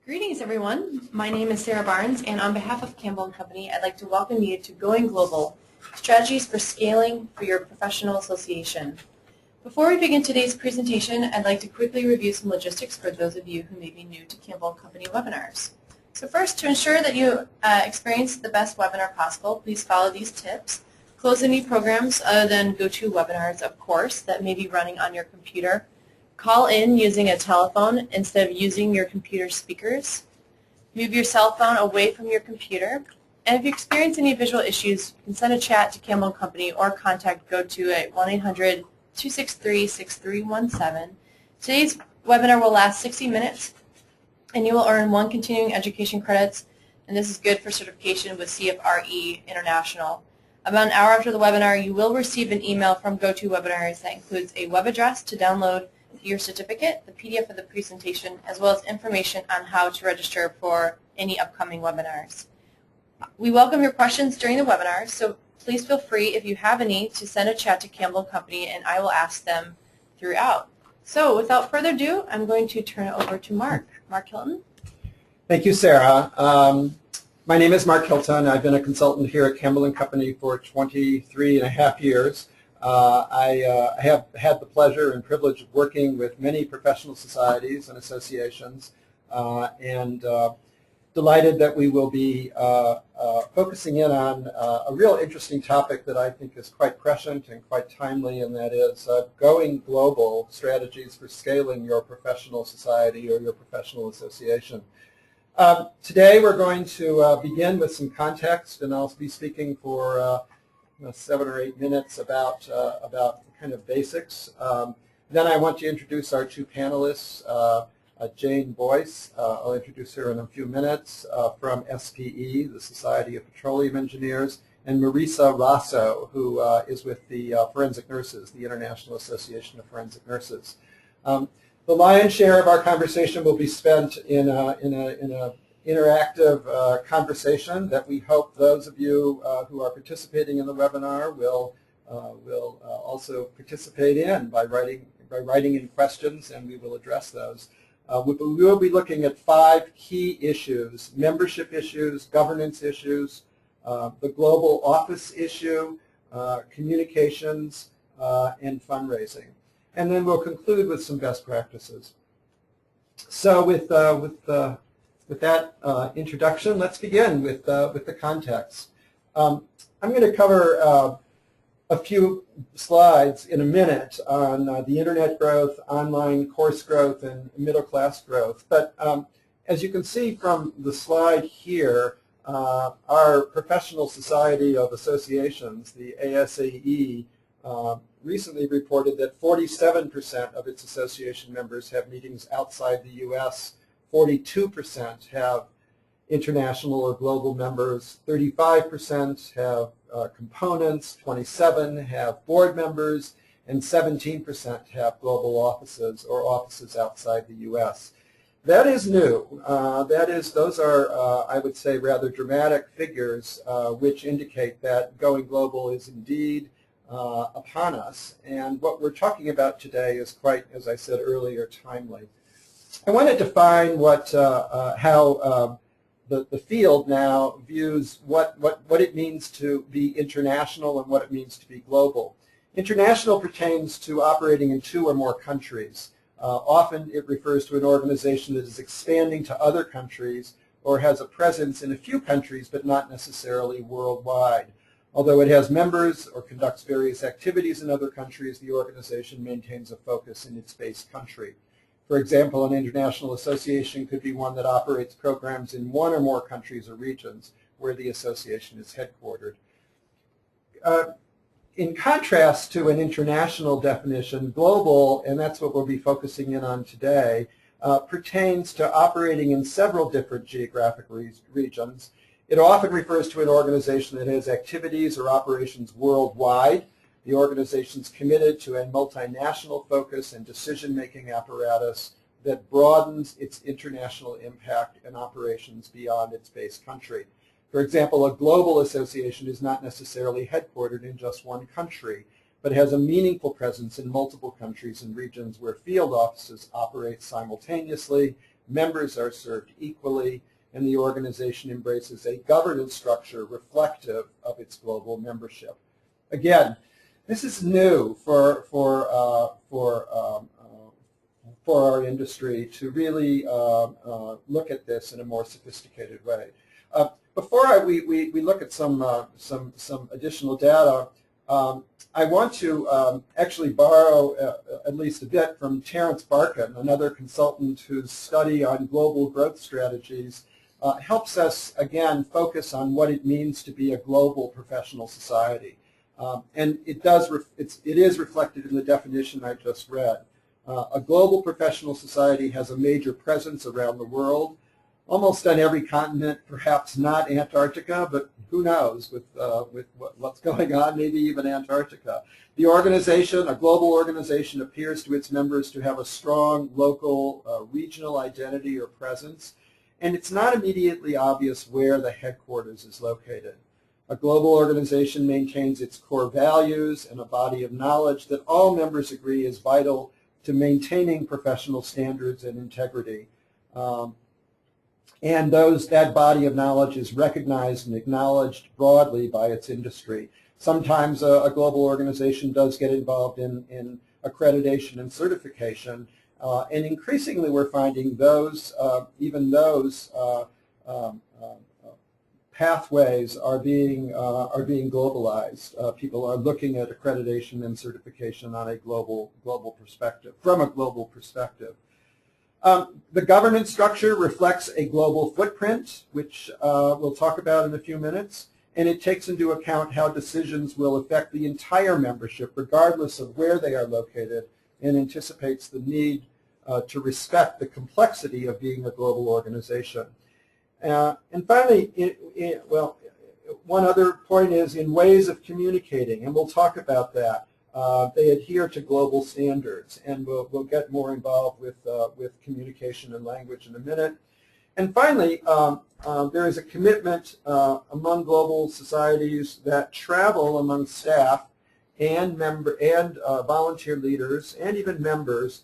Greetings, everyone. My name is Sarah Barnes, and on behalf of Campbell & Company, I'd like to welcome you to Going Global, Strategies for Scaling for Your Professional Association. Before we begin today's presentation, I'd like to quickly review some logistics for those of you who may be new to Campbell & Company webinars. So first, to ensure that you experience the best webinar possible, please follow these tips. Close any programs other than GoToWebinars, of course, that may be running on your computer. Call in using a telephone instead of using your computer speakers. Move your cell phone away from your computer. And if you experience any visual issues, you can send a chat to Campbell & Company or contact GoTo at 1-800-263-6317. Today's webinar will last 60 minutes, and you will earn 1 continuing education credits, and this is good for certification with CFRE International. About an hour after the webinar, you will receive an email from GoToWebinars that includes a web address to download your certificate, the PDF of the presentation, as well as information on how to register for any upcoming webinars. We welcome your questions during the webinar, so please feel free, if you have any, to send a chat to Campbell & Company, and I will ask them throughout. So without further ado, I'm going to turn it over to Mark. Mark Hilton. Thank you, Sarah. My name is Mark Hilton. I've been a consultant here at Campbell & Company for 23 and a half years. I have had the pleasure and privilege of working with many professional societies and associations, and delighted that we will be focusing in on a real interesting topic that I think is quite prescient and quite timely, and that is going global, strategies for scaling your professional society or your professional association. Today we're going to begin with some context, and I'll be speaking for 7 or 8 minutes about kind of basics. Then I want to introduce our 2 panelists, Jane Boyce, I'll introduce her in a few minutes, from SPE, the Society of Petroleum Engineers, and Marisa Rosso, who is with the Forensic Nurses, the International Association of Forensic Nurses. The lion's share of our conversation will be spent in a interactive conversation that we hope those of you who are participating in the webinar will also participate in by writing in questions, and we will address those. We will be looking at 5 key issues: membership issues, governance issues, the global office issue, communications, and fundraising. And then we'll conclude with some best practices. So with that introduction, let's begin with the context. I'm going to cover a few slides in a minute on the internet growth, online course growth, and middle class growth. But as you can see from the slide here, our Professional Society of Associations, the ASAE, recently reported that 47% of its association members have meetings outside the U.S., 42% have international or global members, 35% have components, 27% have board members, and 17% have global offices or offices outside the U.S. That is new. Those are, I would say, rather dramatic figures which indicate that going global is indeed upon us. And what we're talking about today is quite, as I said earlier, timely. I want to define how the field now views what it means to be international and what it means to be global. International pertains to operating in 2 or more countries. Often it refers to an organization that is expanding to other countries or has a presence in a few countries but not necessarily worldwide. Although it has members or conducts various activities in other countries, the organization maintains a focus in its base country. For example, an international association could be one that operates programs in 1 or more countries or regions where the association is headquartered. In contrast to an international definition, global, and that's what we'll be focusing in on today, pertains to operating in several different geographic regions. It often refers to an organization that has activities or operations worldwide. The organization is committed to a multinational focus and decision-making apparatus that broadens its international impact and operations beyond its base country. For example, a global association is not necessarily headquartered in just 1 country, but has a meaningful presence in multiple countries and regions where field offices operate simultaneously members are served equally, and the organization embraces a governance structure reflective of its global membership. Again, this is new for our industry to really look at this in a more sophisticated way. Before we look at some additional data, I want to actually borrow at least a bit from Terence Barkin, another consultant whose study on global growth strategies helps us, again, focus on what it means to be a global professional society. And it is reflected in the definition I just read. A global professional society has a major presence around the world, almost on every continent, perhaps not Antarctica, but who knows with what's going on, maybe even Antarctica. The organization, a global organization, appears to its members to have a strong local, regional identity or presence, and it's not immediately obvious where the headquarters is located. A global organization maintains its core values and a body of knowledge that all members agree is vital to maintaining professional standards and integrity. And that body of knowledge is recognized and acknowledged broadly by its industry. Sometimes a global organization does get involved in accreditation and certification, and increasingly we're finding even those pathways are being globalized. People are looking at accreditation and certification on a global perspective, from a global perspective. The governance structure reflects a global footprint, which we'll talk about in a few minutes, and it takes into account how decisions will affect the entire membership, regardless of where they are located, and anticipates the need to respect the complexity of being a global organization. And finally, one other point is in ways of communicating, and we'll talk about that. They adhere to global standards, and we'll get more involved with communication and language in a minute. And finally, there is a commitment among global societies that travel among staff and volunteer leaders and even members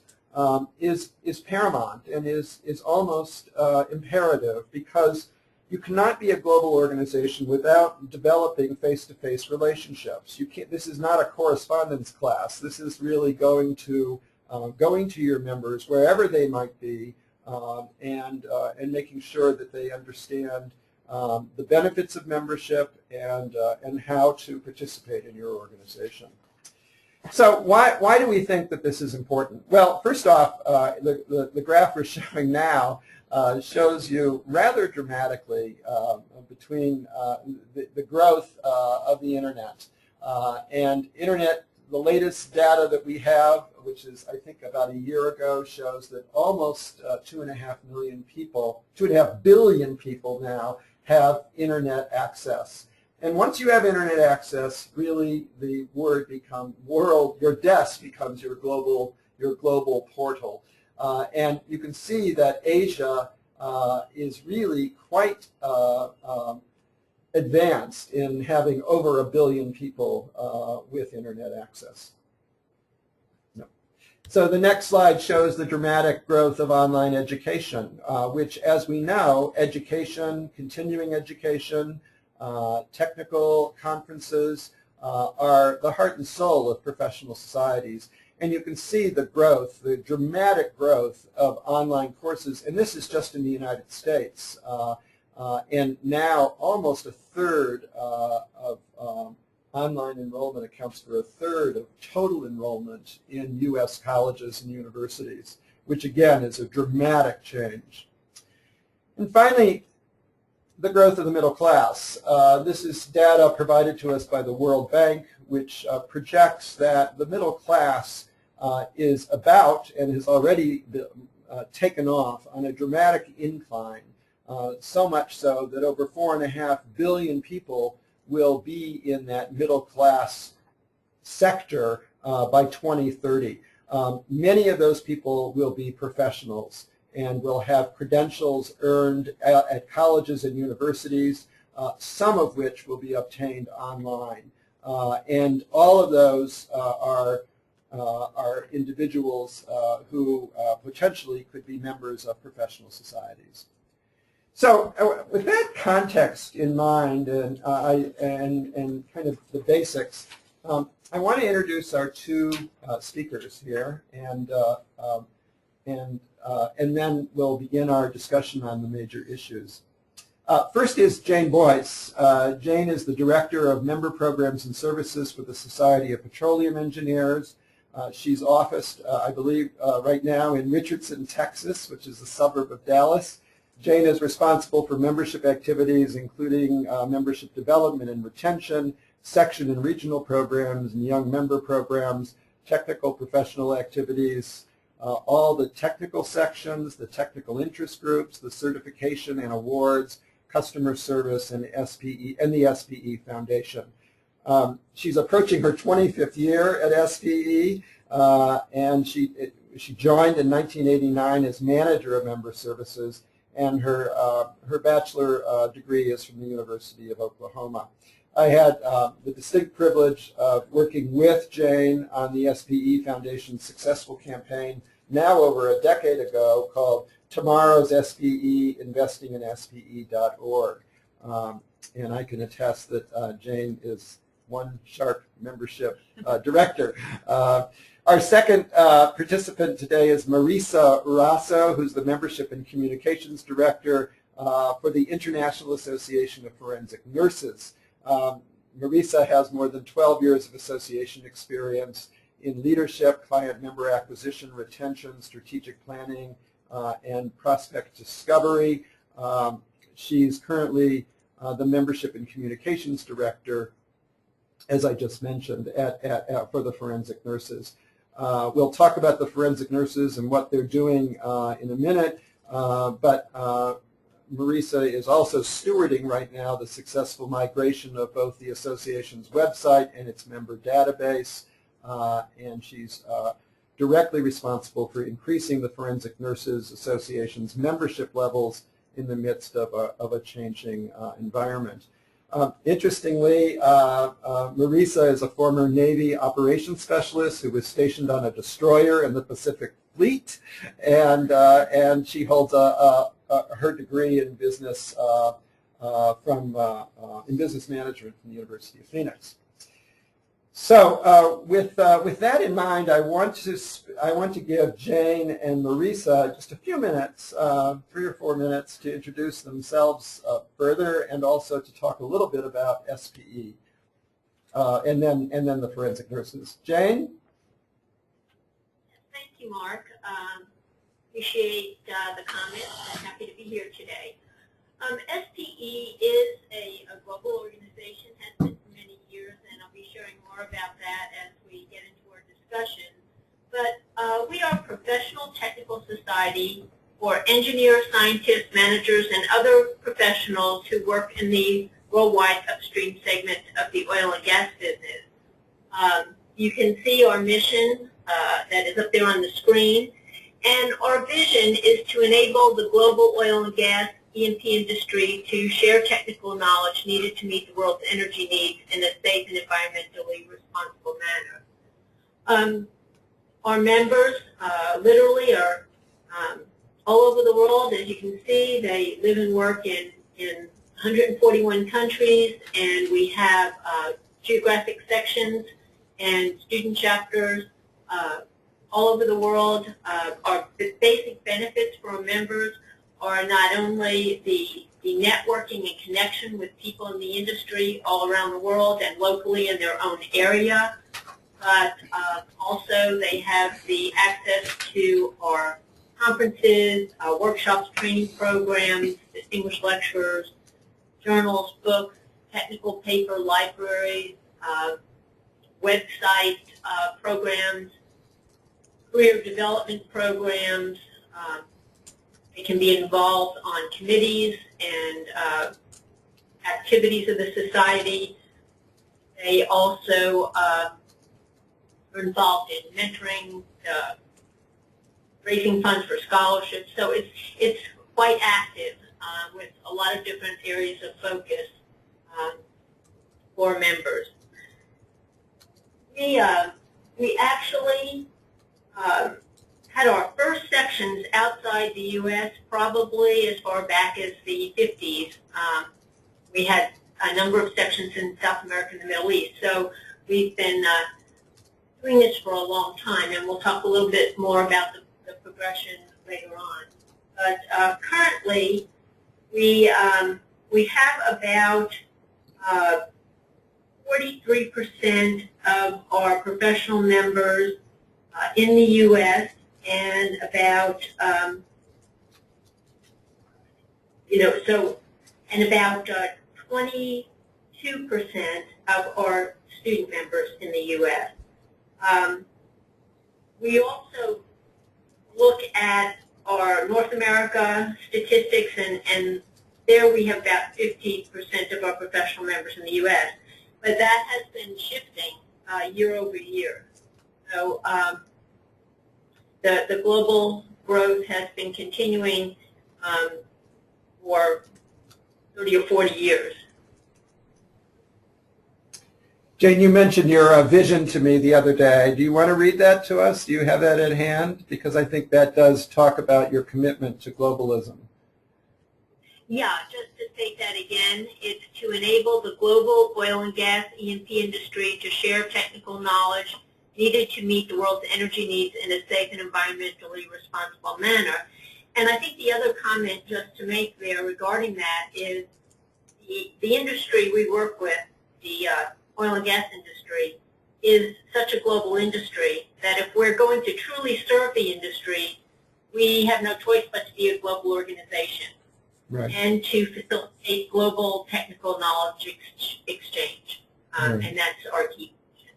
is paramount and is almost imperative, because you cannot be a global organization without developing face-to-face relationships. This is not a correspondence class. This is really going to your members wherever they might be, and making sure that they understand the benefits of membership and how to participate in your organization. So why do we think that this is important? Well, first off, the graph we're showing now shows you rather dramatically between the growth of the Internet. And Internet, the latest data that we have, which is I think about a year ago, shows that almost 2.5 billion people now have Internet access. And once you have Internet access, really the your desk becomes your global portal. And you can see that Asia is really quite advanced in having over 1 billion people with Internet access. No. So the next slide shows the dramatic growth of online education, which, as we know, education, continuing education, technical conferences are the heart and soul of professional societies. And you can see the growth, the dramatic growth of online courses, and this is just in the United States. And now almost a third of online enrollment accounts for a third of total enrollment in U.S. colleges and universities, which again is a dramatic change. And finally, the growth of the middle class. This is data provided to us by the World Bank, which projects that the middle class is about and has already taken off on a dramatic incline, so much so that over 4.5 billion people will be in that middle class sector by 2030. Many of those people will be professionals and will have credentials earned at colleges and universities, some of which will be obtained online. And all of those are are individuals who potentially could be members of professional societies. So with that context in mind and kind of the basics, I want to introduce our two speakers here, and then we'll begin our discussion on the major issues. First is Jane Boyce. Jane is the Director of Member Programs and Services for the Society of Petroleum Engineers. She's officed, I believe, right now in Richardson, Texas, which is a suburb of Dallas. Jane is responsible for membership activities, including membership development and retention, section and regional programs, and young member programs, technical professional activities, all the technical sections, the technical interest groups, the certification and awards, customer service, and the SPE Foundation. She's approaching her 25th year at SPE, and she joined in 1989 as manager of member services, and her bachelor degree is from the University of Oklahoma. I had the distinct privilege of working with Jane on the SPE Foundation's successful campaign now over a decade ago called Tomorrow's SPE, investing in SPE.org. And I can attest that Jane is one sharp membership director. Our second participant today is Marisa Rasso, who's the Membership and Communications Director for the International Association of Forensic Nurses. Marisa has more than 12 years of association experience in leadership, client member acquisition, retention, strategic planning, and prospect discovery. She's currently the Membership and Communications Director, as I just mentioned, for the forensic nurses. We'll talk about the forensic nurses and what they're doing in a minute, but Marisa is also stewarding right now the successful migration of both the association's website and its member database, and she's directly responsible for increasing the Forensic Nurses Association's membership levels in the midst of a changing environment. Interestingly, Marisa is a former Navy operations specialist who was stationed on a destroyer in the Pacific Fleet, and she holds her degree in business in business management from the University of Phoenix. So with that in mind, I want to give Jane and Marisa just a few minutes, 3 or 4 minutes, to introduce themselves further, and also to talk a little bit about SPE, and then the forensic nurses. Jane? Thank you, Mark. Appreciate the comments. I'm happy to be here today. SPE is a global organization, has been for many years, and I'll be sharing more about that as we get into our discussion. But we are a professional technical society for engineers, scientists, managers, and other professionals who work in the worldwide upstream segment of the oil and gas business. You can see our mission that is up there on the screen. And our vision is to enable the global oil and gas E&P industry to share technical knowledge needed to meet the world's energy needs in a safe and environmentally responsible manner. Our members literally are all over the world. As you can see, they live and work in 141 countries, and we have geographic sections and student chapters all over the world. Our basic benefits for our members are not only the networking and connection with people in the industry all around the world and locally in their own area, but also they have the access to our conferences, workshops, training programs, distinguished lecturers, journals, books, technical paper libraries, website programs, career development programs. They can be involved on committees and activities of the society. They also are involved in mentoring, raising funds for scholarships. So it's quite active with a lot of different areas of focus for members. We We actually had our first sections outside the U.S. probably as far back as the 50s. We had a number of sections in South America and the Middle East. So we've been doing this for a long time, and we'll talk a little bit more about the progression later on. But currently, we have about 43% of our professional members in the U.S. and about about 22% of our student members in the U.S. We also look at our North America statistics, and there we have about 50% of our professional members in the U.S. But that has been shifting year over year. So the global growth has been continuing for 30 or 40 years. Jane, you mentioned your vision to me the other day. Do you want to read that to us? Do you have that at hand? Because I think that does talk about your commitment to globalism. Yeah, just to state that again, it's to enable the global oil and gas E&P industry to share technical knowledge needed to meet the world's energy needs in a safe and environmentally responsible manner. And I think the other comment just to make there regarding that is the industry we work with, the oil and gas industry, is such a global industry that if we're going to truly serve the industry, we have no choice but to be a global organization. Right. And to facilitate global technical knowledge exchange. Right. And that's our key mission.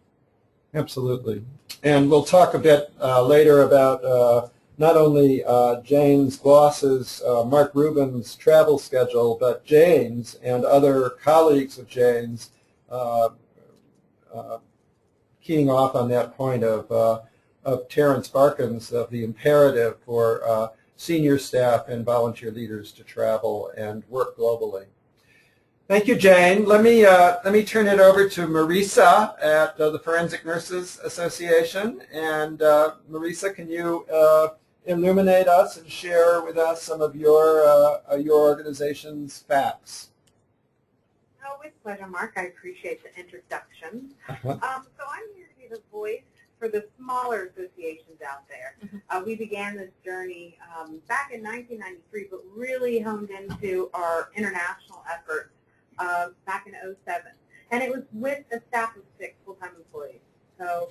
Absolutely. And we'll talk a bit later about not only Jane's boss's, Mark Rubin's travel schedule, but Jane's and other colleagues of Jane's keying off on that point of Terrence Barkin's, of the imperative for senior staff and volunteer leaders to travel and work globally. Thank you, Jane. Let me turn it over to Marisa at the Forensic Nurses Association. And Marisa, can you illuminate us and share with us some of your organization's facts? Oh, with pleasure, Mark. I appreciate the introduction. So I'm here to be the voice for the smaller associations out there. We began this journey back in 1993, but really honed into our international efforts back in 2007. And it was with a staff of 6 full-time employees. So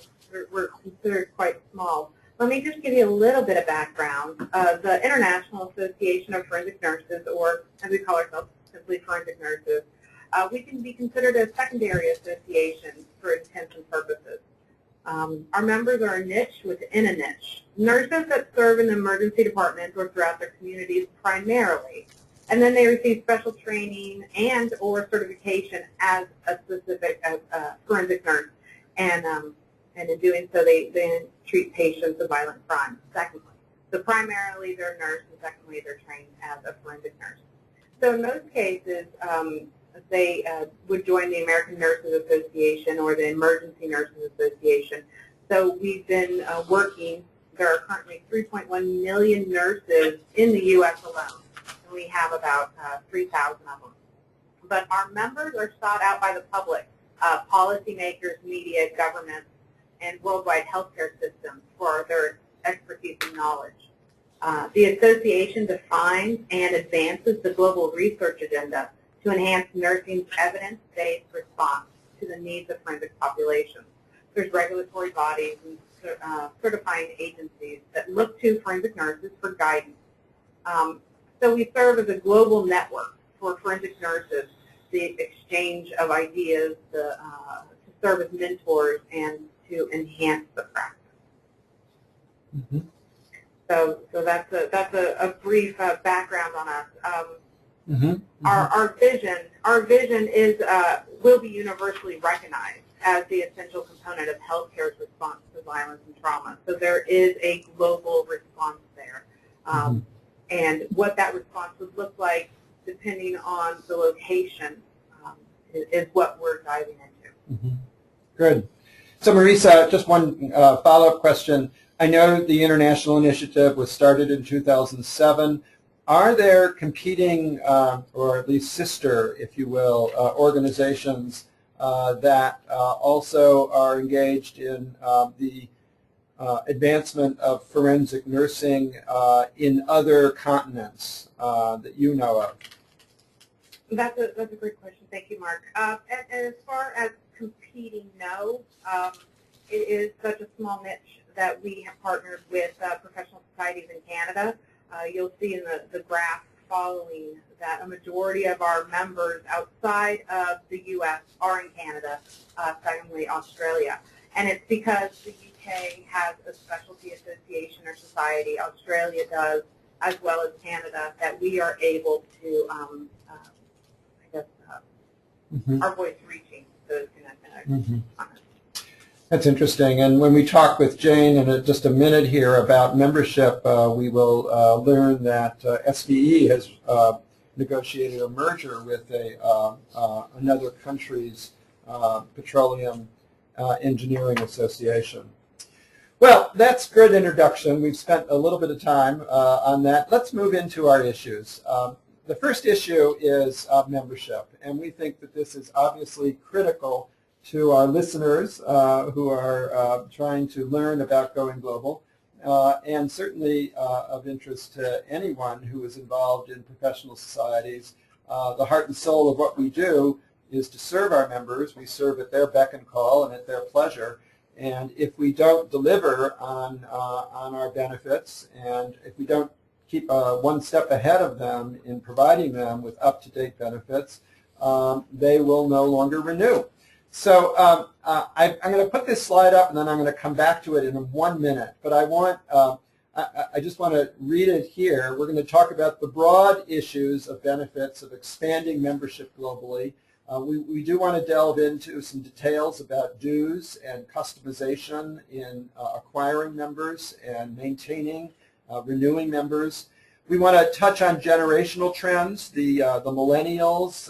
we're considered quite small. Let me just give you a little bit of background. The International Association of Forensic Nurses, or as we call ourselves, simply Forensic Nurses, we can be considered a secondary association for intents and purposes. Our members are a niche within a niche. Nurses that serve in the emergency departments or throughout their communities primarily, and then they receive special training and or certification as a specific forensic nurse, and in doing so they then treat patients with violent crime. Secondly, so primarily they're a nurse, and secondly they're trained as a forensic nurse. So in most cases, they would join the American Nurses Association or the Emergency Nurses Association. So we've been working. There are currently 3.1 million nurses in the U.S. alone, and we have about 3,000 of them. But our members are sought out by the public, policymakers, media, governments, and worldwide healthcare systems for their expertise and knowledge. The association defines and advances the global research agenda to enhance nursing's evidence-based response to the needs of forensic populations. There's regulatory bodies and certifying agencies that look to forensic nurses for guidance. So we serve as a global network for forensic nurses, the exchange of ideas, to serve as mentors and to enhance the practice. Mm-hmm. So that's a brief background on us. Mm-hmm. Our vision is will be universally recognized as the essential component of healthcare's response to violence and trauma. So there is a global response there, and what that response would look like, depending on the location, is what we're diving into. Mm-hmm. Good. So Marisa, just one follow-up question. I know the international initiative was started in 2007. Are there competing, or at least sister, if you will, organizations that also are engaged in the advancement of forensic nursing in other continents that you know of? That's a great question. Thank you, Mark. As far as competing, no. It is such a small niche that we have partnered with professional societies in Canada. You'll see in the graph following that a majority of our members outside of the U.S. are in Canada, secondly Australia. And it's because the UK has a specialty association or society, Australia does, as well as Canada, that we are able to, our voice reaching those connected. That's interesting. And when we talk with Jane in just a minute here about membership, we will learn that SVE has negotiated a merger with another country's petroleum engineering association. Well, that's a good introduction. We've spent a little bit of time on that. Let's move into our issues. The first issue is membership, and we think that this is obviously critical to our listeners who are trying to learn about going global, and certainly of interest to anyone who is involved in professional societies. The heart and soul of what we do is to serve our members. We serve at their beck and call and at their pleasure. And if we don't deliver on our benefits, and if we don't keep one step ahead of them in providing them with up-to-date benefits, they will no longer renew. So I'm going to put this slide up, and then I'm going to come back to it in 1 minute. But I just want to read it here. We're going to talk about the broad issues of benefits of expanding membership globally. We do want to delve into some details about dues and customization in acquiring members and maintaining, renewing members. We want to touch on generational trends, the millennials,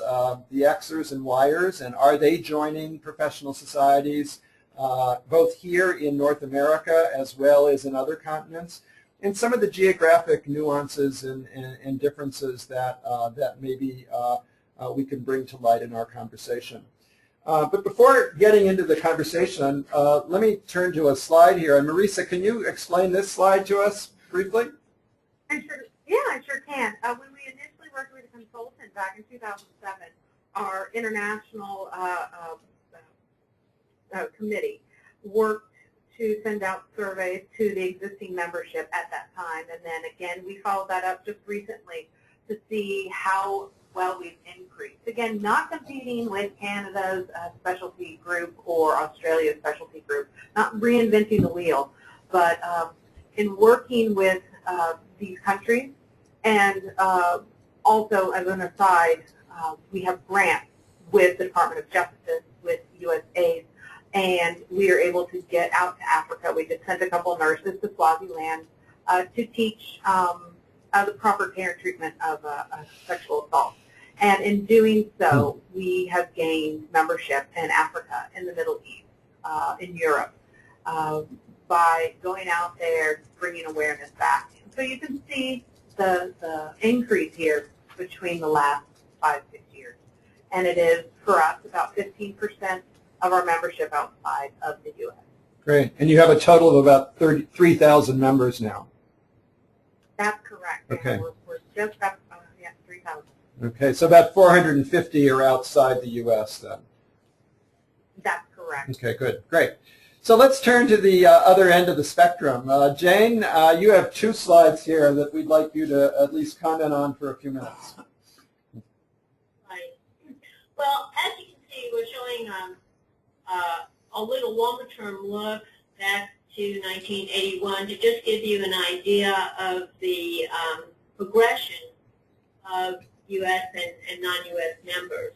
the Xers and Yers, and are they joining professional societies, both here in North America as well as in other continents, and some of the geographic nuances and differences that maybe we can bring to light in our conversation. But before getting into the conversation, let me turn to a slide here. And Marisa, can you explain this slide to us briefly? I sure can. When we initially worked with a consultant back in 2007, our international committee worked to send out surveys to the existing membership at that time. And then again, we followed that up just recently to see how well we've increased. Again, not competing with Canada's specialty group or Australia's specialty group, not reinventing the wheel, but in working with these countries. And also, as an aside, we have grants with the Department of Justice, with USAID, and we are able to get out to Africa. We just sent a couple nurses to Swaziland to teach the proper care and treatment of sexual assault. And in doing so, we have gained membership in Africa, in the Middle East, in Europe, by going out there, bringing awareness back. So you can see the increase here between the last 5-6 years. And it is, for us, about 15% of our membership outside of the U.S. Great. And you have a total of about 3,000 members now. That's correct. Okay. We're just about 3,000. Okay, so about 450 are outside the U.S. then. That's correct. Okay, good. Great. So let's turn to the other end of the spectrum. Jane, you have 2 slides here that we'd like you to at least comment on for a few minutes. Right. Well, as you can see, we're showing a little longer-term look back to 1981 to just give you an idea of the progression of U.S. and non-U.S. members.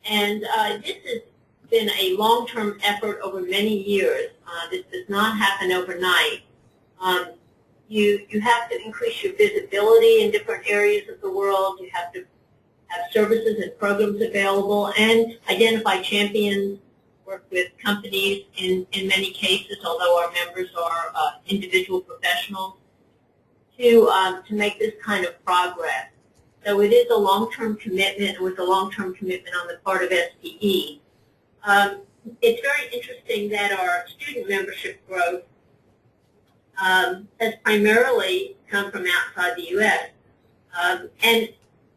And this has been a long-term effort over many years. This does not happen overnight. You have to increase your visibility in different areas of the world. You have to have services and programs available and identify champions work with companies in many cases, although our members are individual professionals, to make this kind of progress. So it is a long-term commitment. It was a long-term commitment on the part of SPE. It's very interesting that our student membership growth has primarily come from outside the U.S. And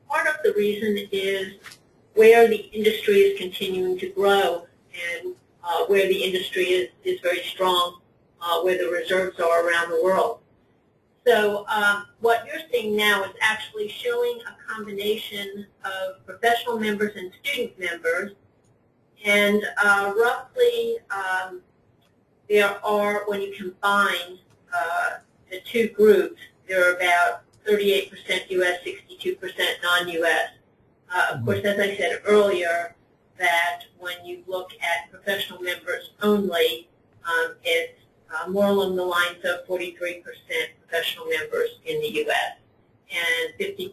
part of the reason is where the industry is continuing to grow and where the industry is very strong, where the reserves are around the world. So what you're seeing now is actually showing a combination of professional members and student members. And roughly there are, when you combine the two groups, there are about 38% U.S., 62% non-U.S. Of course, as I said earlier, that when you look at professional members only, it's more along the lines of 43% professional members in the U.S. and 50%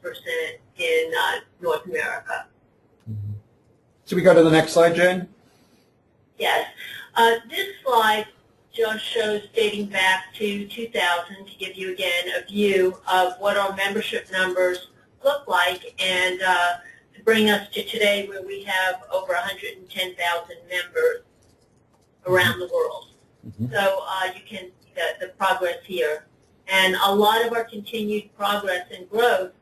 in North America. Should we go to the next slide, Jane? Yes. This slide just shows dating back to 2000 to give you again a view of what our membership numbers look like and to bring us to today where we have over 110,000 members around the world. So you can see the progress here. And a lot of our continued progress and growth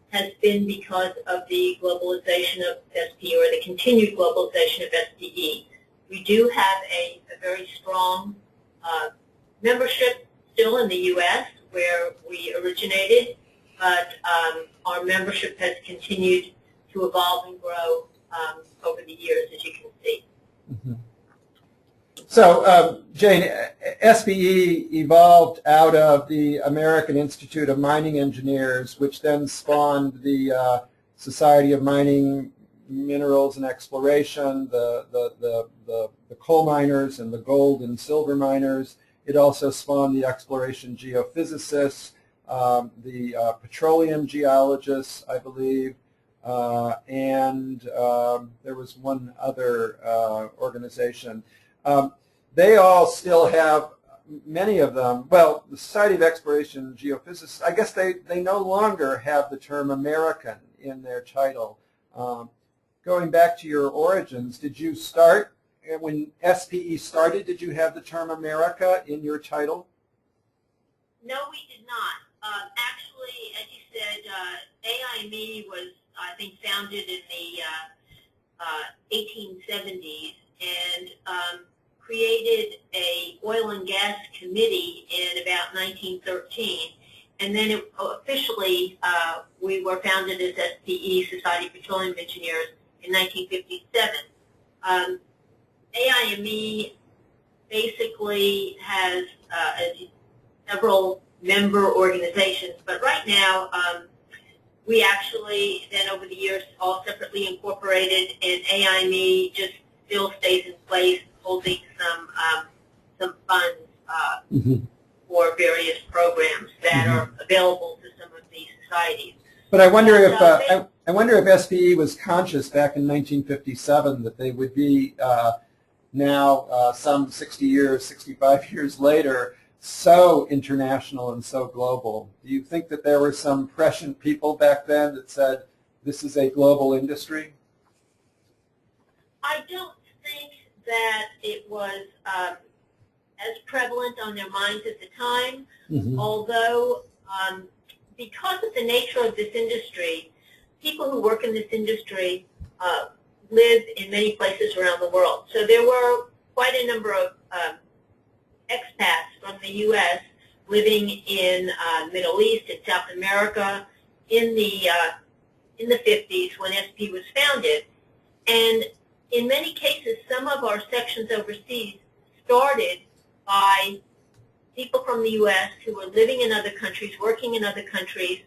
has been because of the globalization of SPE or the continued globalization of SPE. We do have a very strong membership still in the U.S. where we originated, but our membership has continued to evolve and grow over the years, as you can see. So, Jane, SPE evolved out of the American Institute of Mining Engineers, which then spawned the Society of Mining, Minerals and Exploration, the coal miners and the gold and silver miners. It also spawned the exploration geophysicists, the petroleum geologists, I believe, and there was one other organization. They all still have, many of them, well, the Society of Exploration and Geophysicists, I guess they no longer have the term American in their title. Going back to your origins, did you start, when SPE started, did you have the term America in your title? No, we did not. Actually, as you said, AIME was, I think, founded in the 1870s and created a oil and gas committee in about 1913. And then officially, we were founded as SPE, Society of Petroleum Engineers, in 1957. AIME basically has several member organizations, but right now we actually then over the years all separately incorporated, and AIME just still stays in place, holding some funds for various programs that are available to some of these societies. But I wonder if I wonder if SPE was conscious back in 1957 that they would be now some 60 years, 65 years later, so international and so global. Do you think that there were some prescient people back then that said this is a global industry? I don't think that it was as prevalent on their minds at the time, although because of the nature of this industry, people who work in this industry live in many places around the world. So there were quite a number of expats from the U.S. living in Middle East and South America in the 50s when SP was founded. And in many cases, some of our sections overseas started by people from the U.S. who were living in other countries, working in other countries,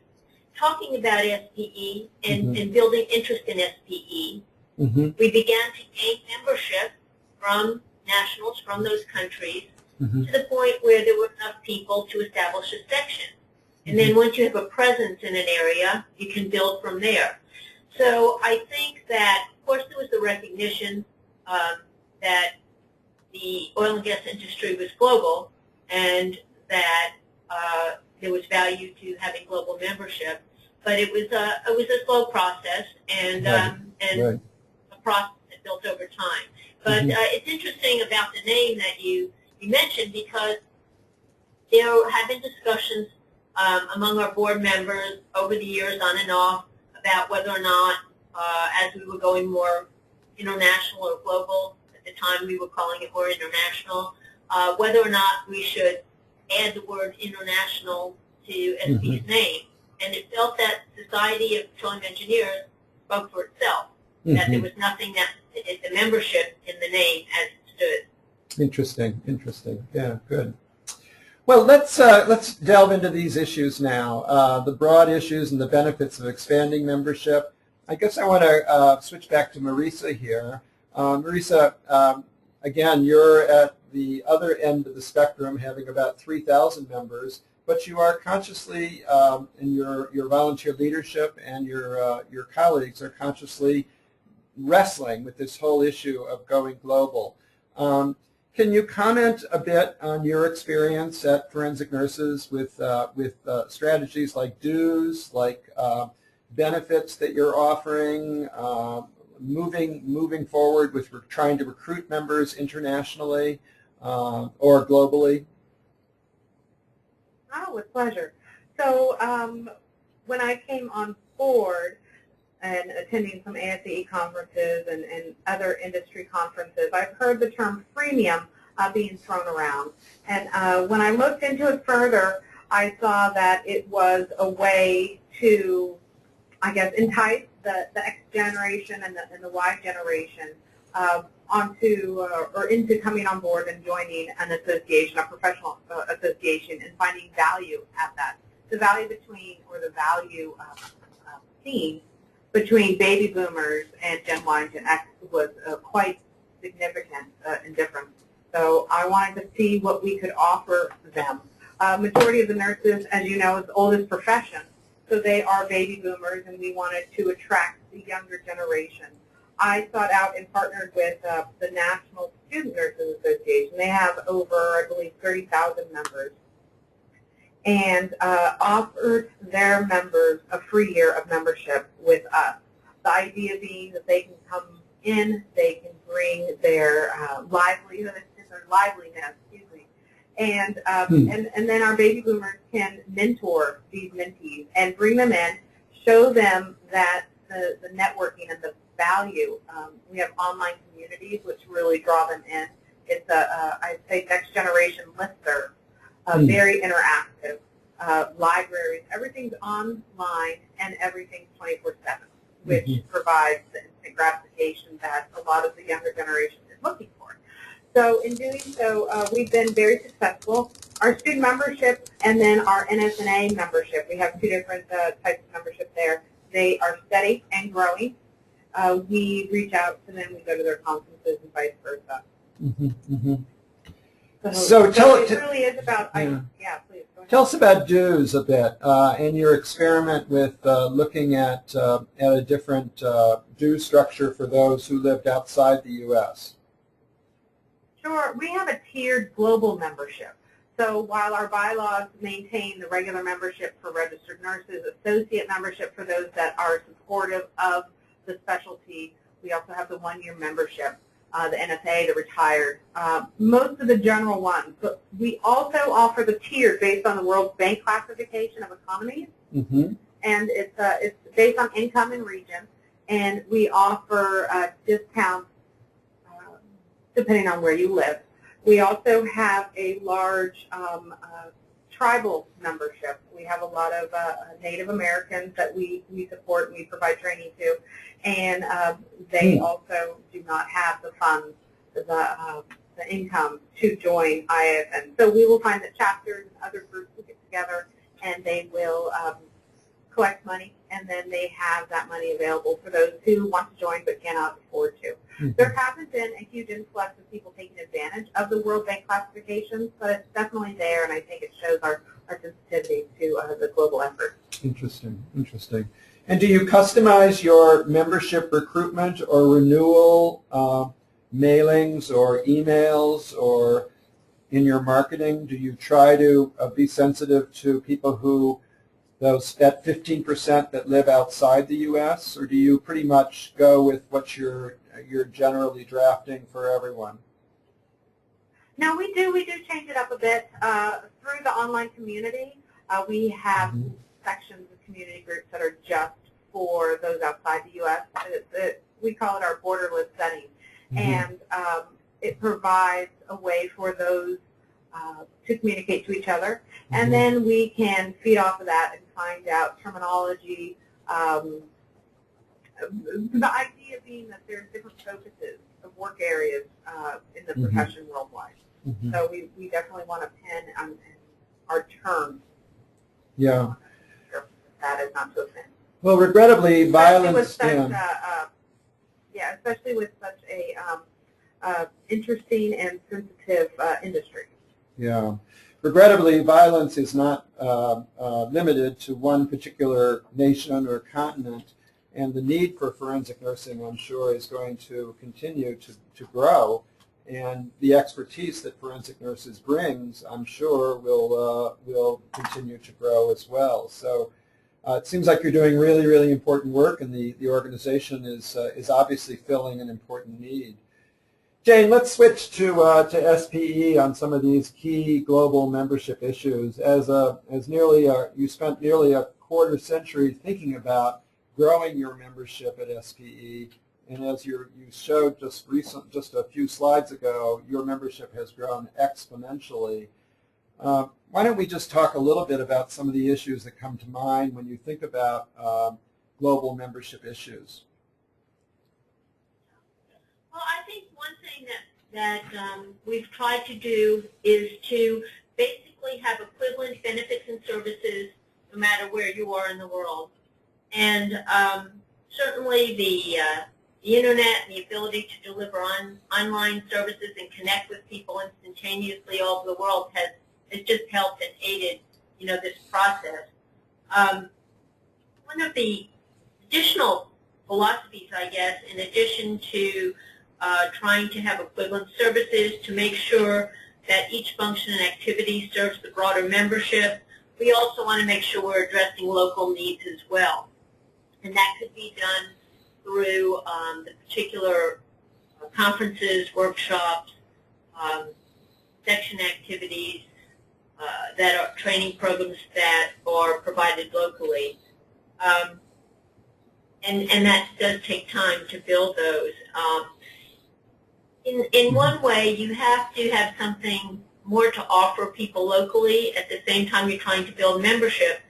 talking about SPE and building interest in SPE. We began to gain membership from nationals from those countries to the point where there were enough people to establish a section. And then once you have a presence in an area, you can build from there. So I think that, of course, there was the recognition that the oil and gas industry was global and that there was value to having global membership. But it was a slow process and a process that built over time. But it's interesting about the name that you mentioned, because there have been discussions among our board members over the years, on and off, about whether or not, as we were going more international or global, at the time we were calling it more international, whether or not we should add the word international to SP's name. And it felt that Society of Petroleum Engineers spoke for itself, that there was nothing that the membership in the name as it stood. Interesting, interesting. Yeah, good. Well, let's delve into these issues now, the broad issues and the benefits of expanding membership. I guess I want to switch back to Marisa here. Marisa, again, you're at the other end of the spectrum, having about 3,000 members, but you are consciously, in your volunteer leadership and your colleagues are consciously wrestling with this whole issue of going global. Can you comment a bit on your experience at Forensic Nurses with strategies like dues, like benefits that you're offering, moving forward with trying to recruit members internationally or globally? Oh, with pleasure. So when I came on board and attending some ASCE conferences and other industry conferences, I've heard the term freemium being thrown around. And when I looked into it further, I saw that it was a way to, I guess, entice the X generation and the Y generation onto or into coming on board and joining an association, a professional association, and finding value at that. The value between, or the value seen between baby boomers and Gen Y and Gen X was quite significant in difference. So I wanted to see what we could offer them. Majority of the nurses, as you know, is the oldest profession. So they are baby boomers, and we wanted to attract the younger generation. I sought out and partnered with the National Student Nurses Association. They have over, I believe, 30,000 members, and offered their members a free year of membership with us. The idea being that they can come in, they can bring their liveliness, and then our baby boomers can mentor these mentees and bring them in, show them that the networking and the value. We have online communities which really draw them in. It's I'd say next generation listserv, very interactive, libraries, everything's online and everything's 24/7, which provides the instant gratification that a lot of the younger generation is looking for. So in doing so, we've been very successful. Our student membership and then our NSNA membership, we have two different types of membership there. They are steady and growing. We reach out to them, we go to their conferences and vice versa. So it really is about, yeah, please go ahead. Tell us about dues a bit and your experiment with looking at a different due structure for those who lived outside the U.S. Sure. We have a tiered global membership. So while our bylaws maintain the regular membership for registered nurses, associate membership for those that are supportive of the specialty, we also have the one-year membership, the NSA, the retired, most of the general ones. But we also offer the tier based on the World Bank classification of economies, and it's based on income and region, and we offer discounts depending on where you live. We also have a large tribal membership. We have a lot of Native Americans that we support and we provide training to, and they also do not have the funds, the income to join IAFN. So we will find that chapters and other groups will get together and they will collect money, and then they have that money available for those who want to join but cannot afford to. There hasn't been a huge influx of people taking advantage of the World Bank classifications, but it's definitely there, and I think it shows our sensitivity to the global effort. Interesting, interesting. And do you customize your membership recruitment or renewal mailings or emails or in your marketing? Do you try to be sensitive to people who, that 15% that live outside the U.S., or do you pretty much go with what you're generally drafting for everyone? No, we do change it up a bit. Through the online community, we have sections of community groups that are just for those outside the U.S. We call it our borderless setting. And it provides a way for those to communicate to each other. And then we can feed off of that and find out terminology. The idea being that there's different focuses of work areas in the profession worldwide. So we definitely want to pin on our terms. Yeah. That is not to offend. Well, regrettably, violence. Especially with such a interesting and sensitive industry. Yeah. Regrettably, violence is not limited to one particular nation or continent, and the need for forensic nursing, I'm sure, is going to continue to grow. And the expertise that forensic nurses brings, I'm sure, will continue to grow as well. So it seems like you're doing really, really important work, and the organization is obviously filling an important need. Jane, let's switch to SPE on some of these key global membership issues. You spent nearly a quarter century thinking about growing your membership at SPE. And as you showed just a few slides ago, your membership has grown exponentially. Why don't we just talk a little bit about some of the issues that come to mind when you think about global membership issues? Well, I think one thing that we've tried to do is to basically have equivalent benefits and services no matter where you are in the world. And certainly the Internet and the ability to deliver online services and connect with people instantaneously all over the world has just helped and aided, this process. One of the additional philosophies, I guess, in addition to trying to have equivalent services to make sure that each function and activity serves the broader membership, we also want to make sure we're addressing local needs as well. And that could be done through the particular conferences, workshops, section activities, that are training programs that are provided locally. And that does take time to build those. In one way, you have to have something more to offer people locally at the same time you're trying to build membership.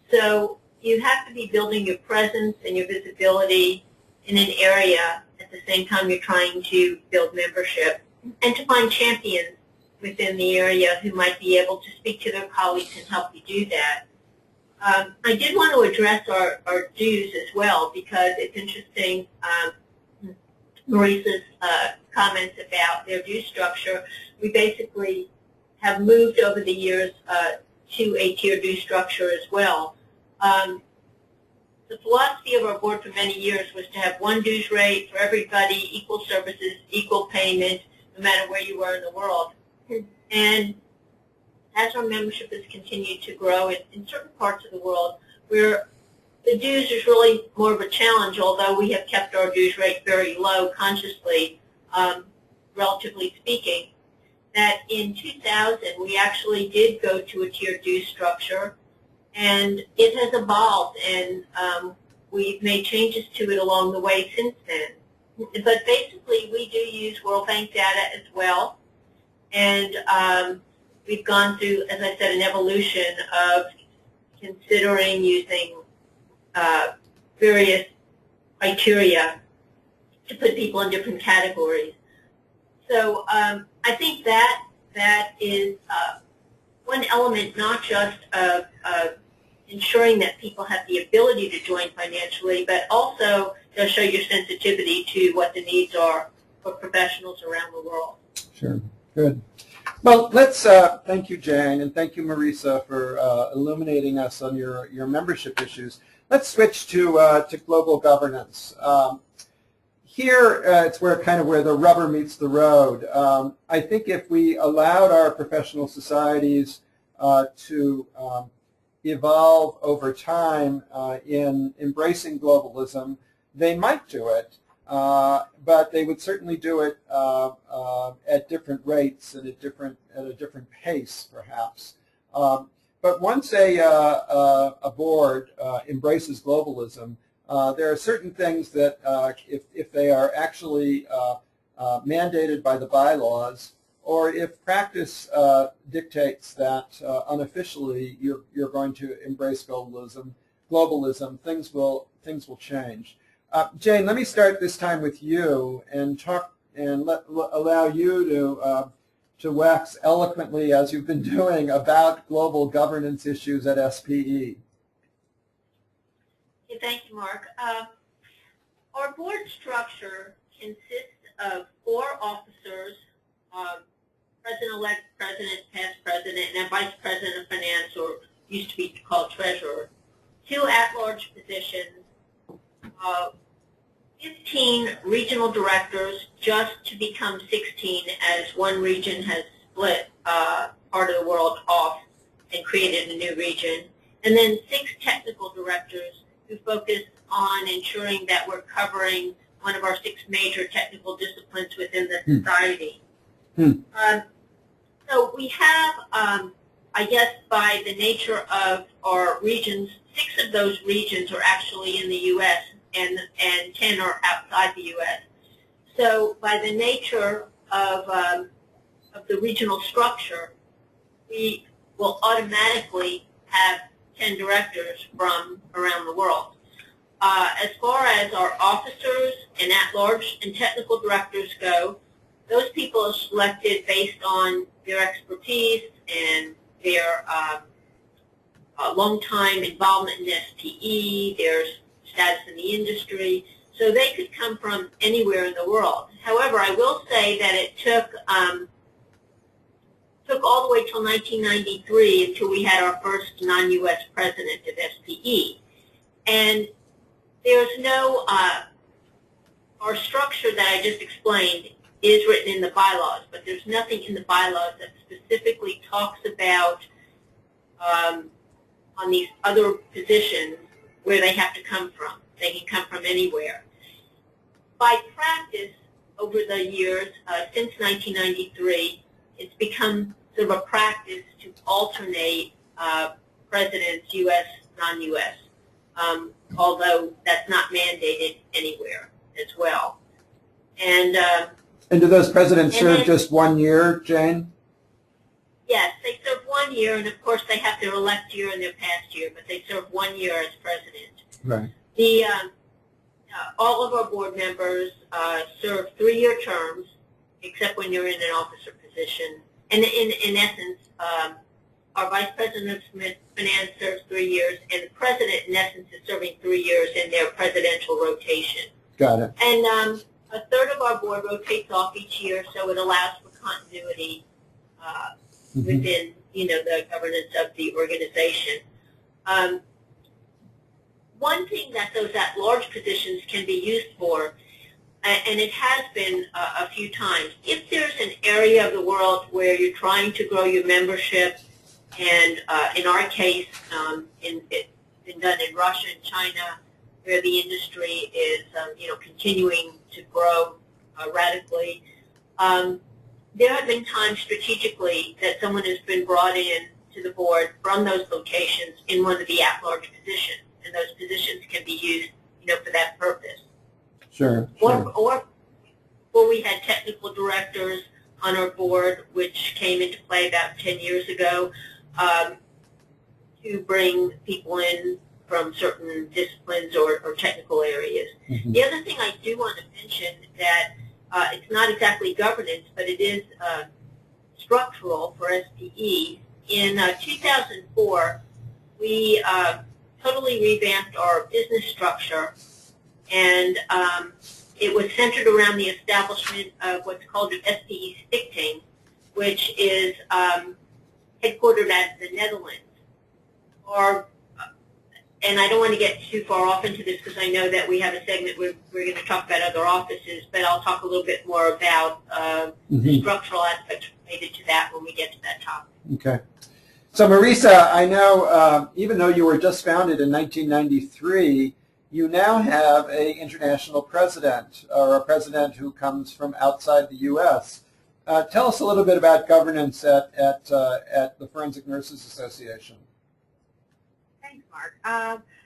So you have to be building your presence and your visibility in an area at the same time you're trying to build membership, and to find champions within the area who might be able to speak to their colleagues and help you do that. I did want to address our dues as well, because it's interesting, Marissa's comments about their due structure. We basically have moved over the years to a tier due structure as well. The philosophy of our board for many years was to have one dues rate for everybody, equal services, equal payment, no matter where you were in the world. And as our membership has continued to grow in certain parts of the world, where the dues is really more of a challenge, although we have kept our dues rate very low consciously, relatively speaking, that in 2000 we actually did go to a tiered dues structure, and it has evolved, and we've made changes to it along the way since then. But basically we do use World Bank data as well, and we've gone through, as I said, an evolution of considering using various criteria to put people in different categories. So I think that is one element, not just of ensuring that people have the ability to join financially, but also to show your sensitivity to what the needs are for professionals around the world. Sure. Good. Well, let's thank you, Jane, and thank you, Marissa, for illuminating us on your membership issues. Let's switch to global governance. here it's where the rubber meets the road. I think if we allowed our professional societies to evolve over time in embracing globalism, they might do it, but they would certainly do it at different rates and at a different pace, perhaps. But once a board embraces globalism, there are certain things that, if they are actually mandated by the bylaws, or if practice dictates that unofficially you're going to embrace globalism, things will change. Jane, let me start this time with you and allow you to wax eloquently, as you've been doing, about global governance issues at SPE. Okay, thank you, Mark. Our board structure consists of 4 officers, president-elect, president, past president, and a vice president of finance, or used to be called treasurer, 2 at-large positions, 15 regional directors, just to become 16 as one region has split part of the world off and created a new region, and then 6 technical directors who focus on ensuring that we're covering one of our 6 major technical disciplines within the society. So we have, I guess by the nature of our regions, 6 of those regions are actually in the U.S. and 10 are outside the U.S. So by the nature of the regional structure, we will automatically have 10 directors from around the world. As far as our officers and at-large and technical directors go, those people are selected based on their expertise and their long-time involvement in SPE, their status in the industry, so they could come from anywhere in the world. However, I will say that it took all the way till 1993 until we had our first non-U.S. president of SPE. And there's no, our structure that I just explained is written in the bylaws, but there's nothing in the bylaws that specifically talks about on these other positions where they have to come from. They can come from anywhere. By practice, over the years, since 1993, it's become sort of a practice to alternate presidents, U.S., non-U.S., although that's not mandated anywhere as well. And do those presidents serve just 1 year, Jane? Yes, they serve 1 year, and of course they have their elect year and their past year, but they serve 1 year as president. Right. The all of our board members serve 3-year terms, except when you're in an officer position. And in essence, our vice president of finance serves 3 years, and the president, in essence, is serving 3 years in their presidential rotation. Got it. And a third of our board rotates off each year, so it allows for continuity within, the governance of the organization. One thing that those at-large positions can be used for, and it has been a few times, if there's an area of the world where you're trying to grow your membership, and in our case, it's been done in Russia and China, where the industry is, continuing to grow radically. There have been times strategically that someone has been brought in to the board from those locations in one of the at-large positions, and those positions can be used, for that purpose. Sure. Or we had technical directors on our board, which came into play about 10 years ago, to bring people in from certain disciplines or technical areas. The other thing I do want to mention that it's not exactly governance, but it is structural for SPE. In 2004, we totally revamped our business structure, and it was centered around the establishment of what's called the SPE Stichting, which is headquartered at the Netherlands. and I don't want to get too far off into this because I know that we have a segment where we're going to talk about other offices, but I'll talk a little bit more about the structural aspects related to that when we get to that topic. Okay. So Marisa, I know even though you were just founded in 1993, you now have an international president, or a president who comes from outside the U.S. Tell us a little bit about governance at the Forensic Nurses Association. Thanks, Mark.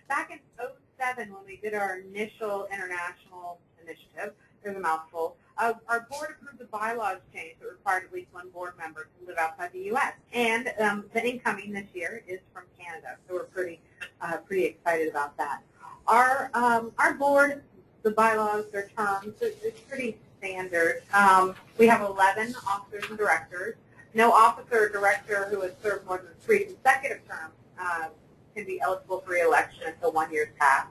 Back in '07, when we did our initial international initiative, there's a mouthful, our board approved a bylaws change that required at least one board member to live outside the U.S. And the incoming this year is from Canada, so we're pretty excited about that. Our board, the bylaws, their terms, it's pretty standard. We have 11 officers and directors. No officer or director who has served more than 3 consecutive terms can be eligible for re-election until 1 year's passed.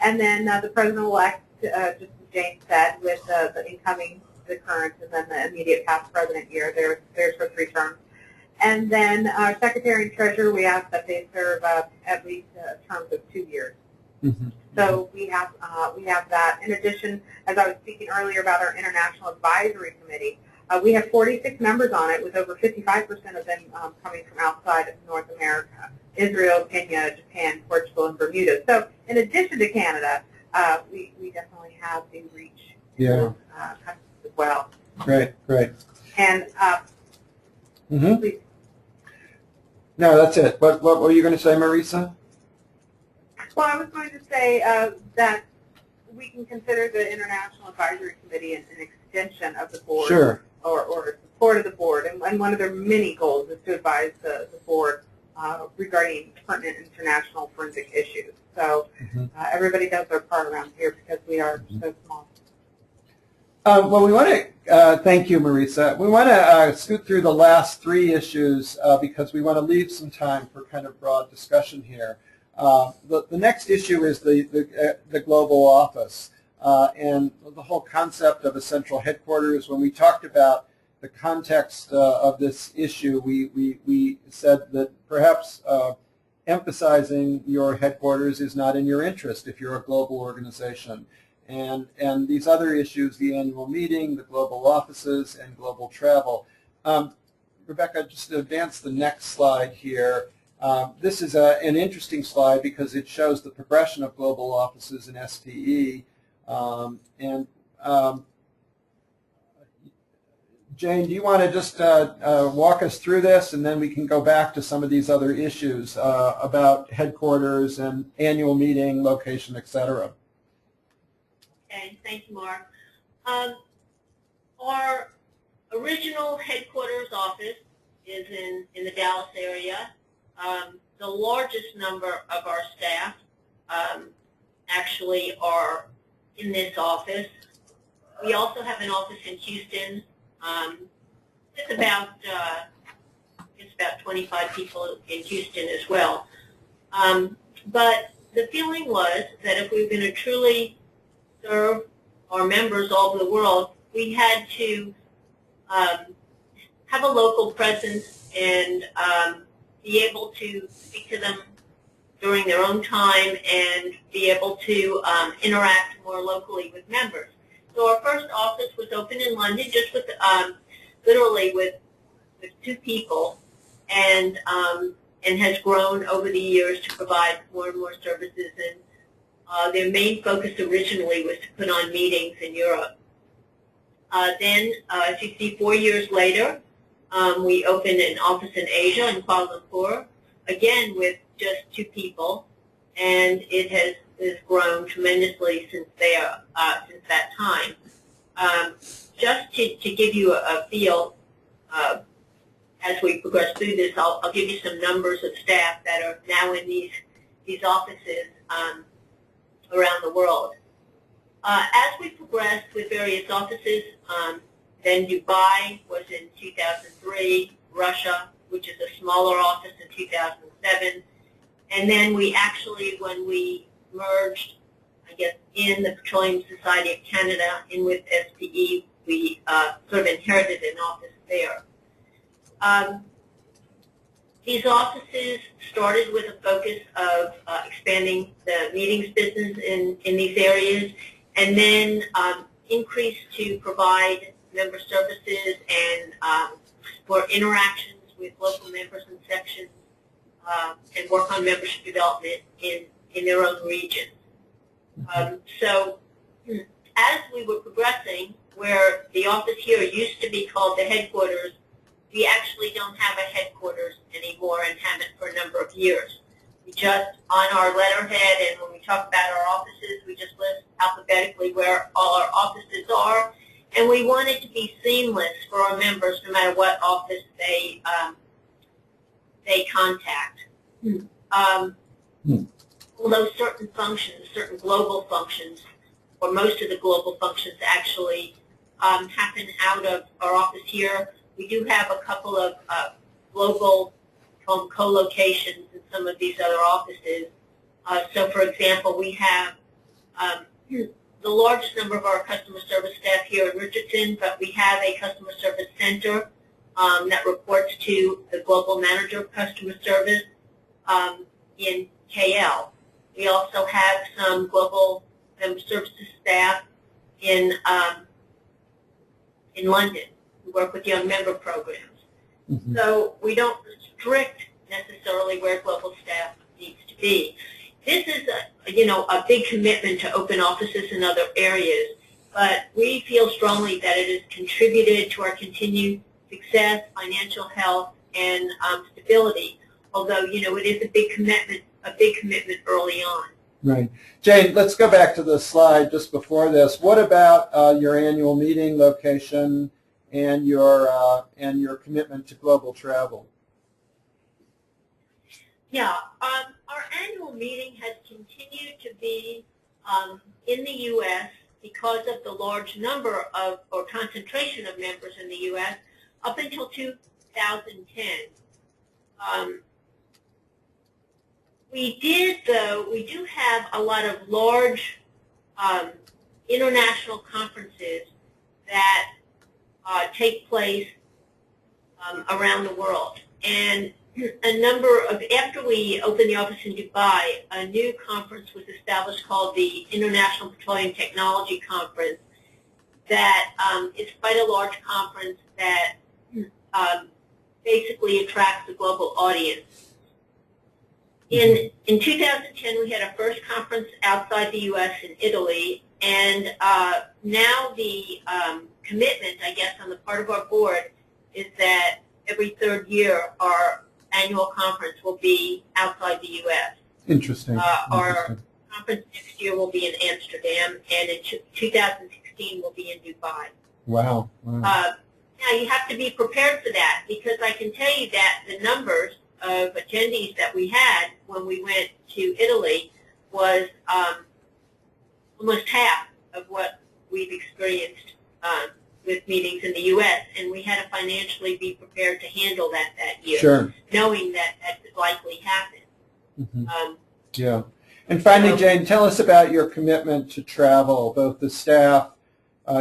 And then the president-elect, just as Jane said, with the incoming, the current, and then the immediate past president year, there's for 3 terms. And then our secretary and treasurer, we ask that they serve at least terms of 2 years. Mm-hmm. So we have that. In addition, as I was speaking earlier about our International Advisory Committee, we have 46 members on it, with over 55% of them coming from outside of North America: Israel, Kenya, Japan, Portugal, and Bermuda. So in addition to Canada, we definitely have a reach as well. Great. And please. No, that's it. What were you going to say, Marisa? Well, I was going to say that we can consider the International Advisory Committee an extension of the board, Sure. or support of the board, and one of their many goals is to advise the board regarding pertinent international forensic issues. So everybody does their part around here because we are so small. Well, we want to thank you, Marisa. We want to scoot through the last 3 issues because we want to leave some time for kind of broad discussion here. The next issue is the global office and the whole concept of a central headquarters. When we talked about the context of this issue, we said that perhaps emphasizing your headquarters is not in your interest if you're a global organization. And these other issues, the annual meeting, the global offices, and global travel. Rebecca, just advance the next slide here. This is an interesting slide because it shows the progression of global offices in SPE. Jane, do you want to just walk us through this, and then we can go back to some of these other issues about headquarters and annual meeting, location, et cetera? Okay, thank you, Mark. Our original headquarters office is in the Dallas area. The largest number of our staff actually are in this office. We also have an office in Houston. It's about 25 people in Houston as well. But the feeling was that if we were going to truly serve our members all over the world, we had to have a local presence and be able to speak to them during their own time and be able to interact more locally with members. So our first office was open in London, just with literally with 2 people, and has grown over the years to provide more and more services. And their main focus originally was to put on meetings in Europe. Then, as you see, 4 years later, we opened an office in Asia, in Kuala Lumpur, again with just 2 people, and it has grown tremendously since that time. Just to give you a feel, as we progress through this, I'll give you some numbers of staff that are now in these offices around the world. As we progressed with various offices, then Dubai was in 2003, Russia, which is a smaller office, in 2007, and then we actually, when we merged, I guess, in the Petroleum Society of Canada, in with SPE, we sort of inherited an office there. These offices started with a focus of expanding the meetings business in these areas, and then increased to provide member services and for interactions with local members and sections, and work on membership development in their own regions. So as we were progressing, where the office here used to be called the headquarters, we actually don't have a headquarters anymore and haven't for a number of years. We just, on our letterhead and when we talk about our offices, we just list alphabetically where all our offices are. And we want it to be seamless for our members no matter what office they contact. Although certain functions, certain global functions, or most of the global functions actually happen out of our office here, we do have a couple of global co-locations in some of these other offices. So, for example, we have the largest number of our customer service staff here in Richardson, but we have a customer service center that reports to the global manager of customer service in KL. We also have some global member services staff in London who work with young member programs. Mm-hmm. So we don't restrict necessarily where global staff needs to be. This is a big commitment to open offices in other areas, but we feel strongly that it has contributed to our continued success, financial health, and stability. Although it is a big commitment early on. Right. Jane, let's go back to the slide just before this. What about your annual meeting location and your commitment to global travel? Yeah, our annual meeting has continued to be in the U.S. because of the large number of, or concentration of members in the U.S. up until 2010. We do have a lot of large international conferences that take place around the world. And after we opened the office in Dubai, a new conference was established called the International Petroleum Technology Conference that is quite a large conference that basically attracts a global audience. In 2010, we had our first conference outside the U.S. in Italy, and now the commitment, I guess, on the part of our board is that every third year our annual conference will be outside the U.S. Interesting. Our conference next year will be in Amsterdam, and in 2016 will be in Dubai. Wow. Now, you have to be prepared for that, because I can tell you that the numbers of attendees that we had when we went to Italy was almost half of what we've experienced with meetings in the U.S., and we had to financially be prepared to handle that year, sure, knowing that could likely happen. Mm-hmm. Yeah. And finally, Jane, tell us about your commitment to travel, both the staff,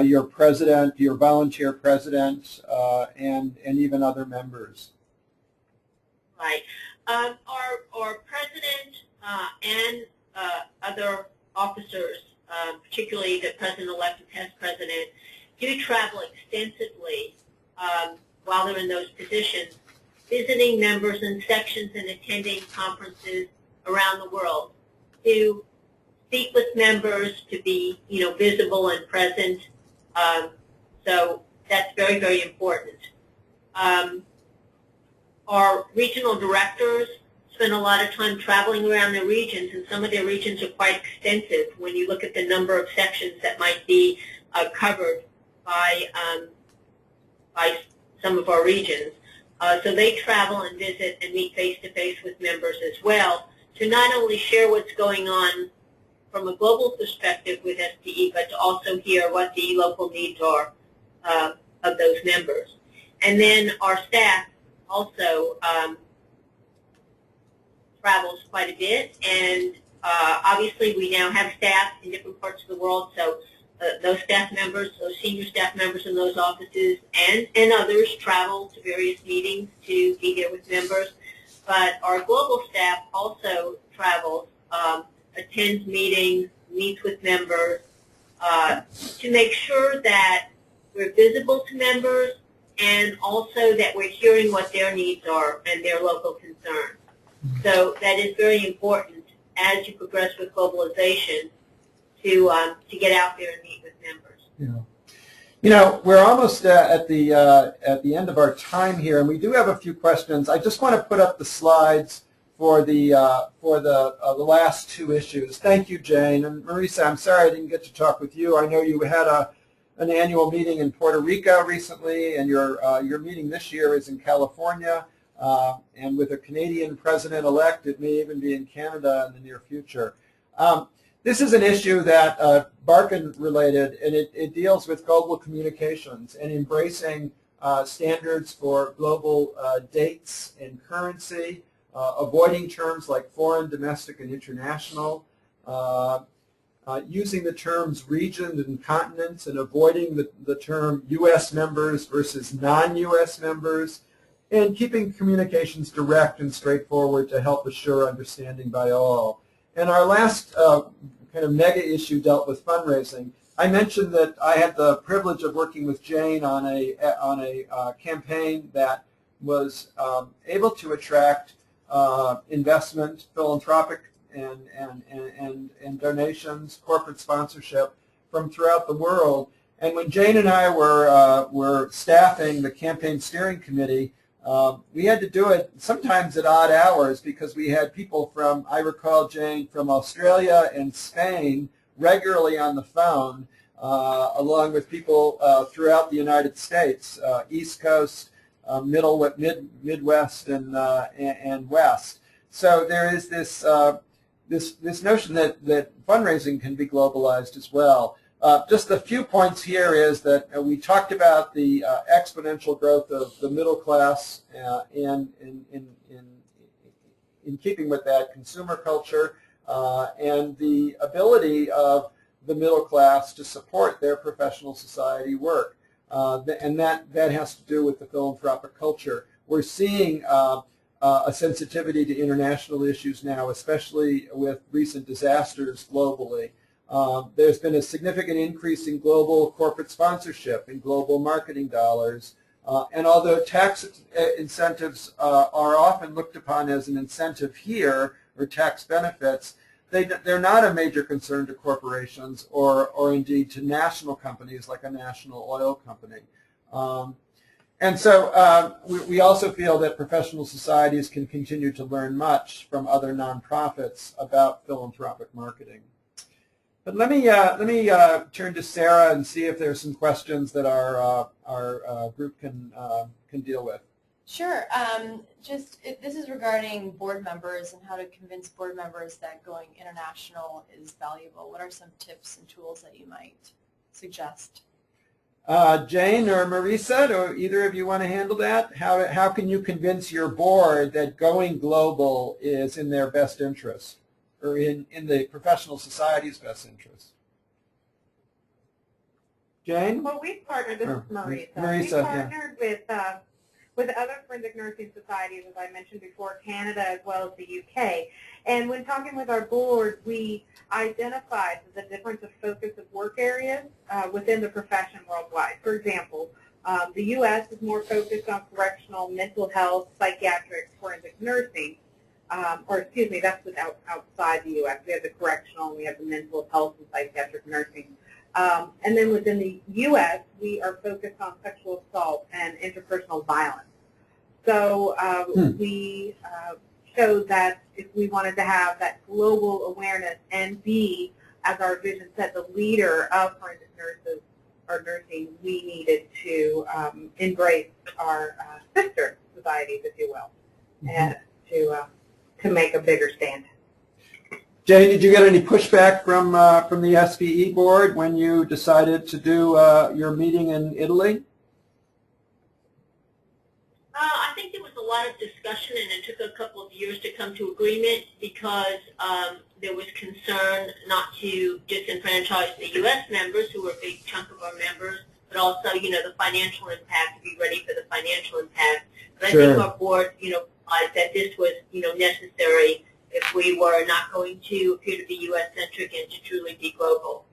your president, your volunteer president, and even other members. Right. Our president and other officers, particularly the president-elect and past president, do travel extensively while they're in those positions, visiting members and sections and attending conferences around the world to speak with members, to be visible and present. So that's very, very important. Our regional directors spend a lot of time traveling around their regions, and some of their regions are quite extensive when you look at the number of sections that might be covered by some of our regions. So they travel and visit and meet face-to-face with members as well to not only share what's going on from a global perspective with SPE, but to also hear what the local needs are of those members. And then our staff also travels quite a bit, and obviously we now have staff in different parts of the world, so those staff members, those senior staff members in those offices and others travel to various meetings to be there with members. but our global staff also travels, attends meetings, meets with members, to make sure that we're visible to members and also that we're hearing what their needs are and their local concerns. So that is very important as you progress with globalization to get out there and meet with members. Yeah. You know, we're almost at the end of our time here, and we do have a few questions. I just want to put up the slides for the last two issues. Thank you, Jane. And Marisa, I'm sorry I didn't get to talk with you. I know you had an annual meeting in Puerto Rico recently, and your meeting this year is in California. And with a Canadian president-elect, it may even be in Canada in the near future. This is an issue that Barkin related, and it deals with global communications and embracing standards for global dates and currency, avoiding terms like foreign, domestic, and international, using the terms region and continents, and avoiding the term U.S. members versus non-U.S. members, and keeping communications direct and straightforward to help assure understanding by all. And our last kind of mega issue dealt with fundraising. I mentioned that I had the privilege of working with Jane on a campaign that was able to attract investment, philanthropic and donations, corporate sponsorship from throughout the world. And when Jane and I were staffing the campaign steering committee, we had to do it sometimes at odd hours because we had people from, I recall, Jane, from Australia and Spain regularly on the phone, along with people throughout the United States, East Coast, Midwest, and West. So there is this this notion that fundraising can be globalized as well. Just a few points here is that we talked about the exponential growth of the middle class and in keeping with that, consumer culture and the ability of the middle class to support their professional society work. And that has to do with the philanthropic culture. We're seeing a sensitivity to international issues now, especially with recent disasters globally. There's been a significant increase in global corporate sponsorship and global marketing dollars. And although tax incentives are often looked upon as an incentive here, or tax benefits, they're not a major concern to corporations or indeed to national companies like a national oil company. And so we also feel that professional societies can continue to learn much from other nonprofits about philanthropic marketing. But let me turn to Sarah and see if there's some questions that our group can deal with. Sure. This is regarding board members and how to convince board members that going international is valuable. What are some tips and tools that you might suggest? Jane or Marisa, do either of you want to handle that? How can you convince your board that going global is in their best interest, or in the professional society's best interest? Jane? Well, we've partnered, this is Marisa. Marisa, we've partnered with other forensic nursing societies, as I mentioned before, Canada as well as the UK. And when talking with our board, we identified the difference of focus of work areas within the profession worldwide. For example, the U.S. is more focused on correctional, mental health, psychiatric, forensic nursing. Or excuse me, that's outside the U.S. We have the correctional, and we have the mental health and psychiatric nursing. And then within the U.S., we are focused on sexual assault and interpersonal violence. So we showed that if we wanted to have that global awareness and be, as our vision said, the leader of forensic nurses or nursing, we needed to embrace our sister societies, if you will, and to make a bigger stand. Jane, did you get any pushback from the SBE board when you decided to do your meeting in Italy? I think there was a lot of discussion, and it took a couple of years to come to agreement because there was concern not to disenfranchise the U.S. members, who were a big chunk of our members, but also, the financial impact, to be ready for the financial impact. But I Sure. think our board, realized that this was, necessary if we were not going to appear to be U.S.-centric and to truly be global.